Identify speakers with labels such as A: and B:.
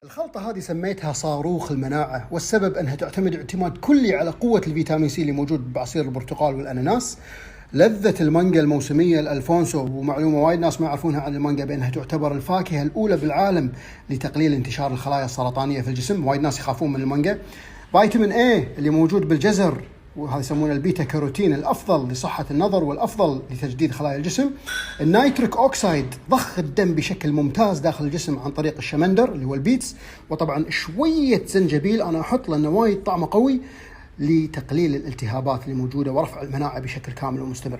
A: الخلطة هذه سميتها صاروخ المناعة، والسبب أنها تعتمد اعتماد كلي على قوة الفيتامين سي اللي موجود بعصير البرتقال والأناناس، لذة المانجا الموسمية الألفونسو. ومعلومة وايد ناس ما يعرفونها عن المانجا بأنها تعتبر الفاكهة الأولى بالعالم لتقليل انتشار الخلايا السرطانية في الجسم، وايد ناس يخافون من المانجا. فيتامين A اللي موجود بالجزر، وهذا يسمونه البيتا كاروتين، الأفضل لصحة النظر والأفضل لتجديد خلايا الجسم. النيتريك أوكسايد ضخ الدم بشكل ممتاز داخل الجسم عن طريق الشمندر اللي هو البيتس. وطبعا شوية زنجبيل أنا أحط لأنه وايد طعمه قوي لتقليل الالتهابات اللي موجودة ورفع المناعة بشكل كامل ومستمر.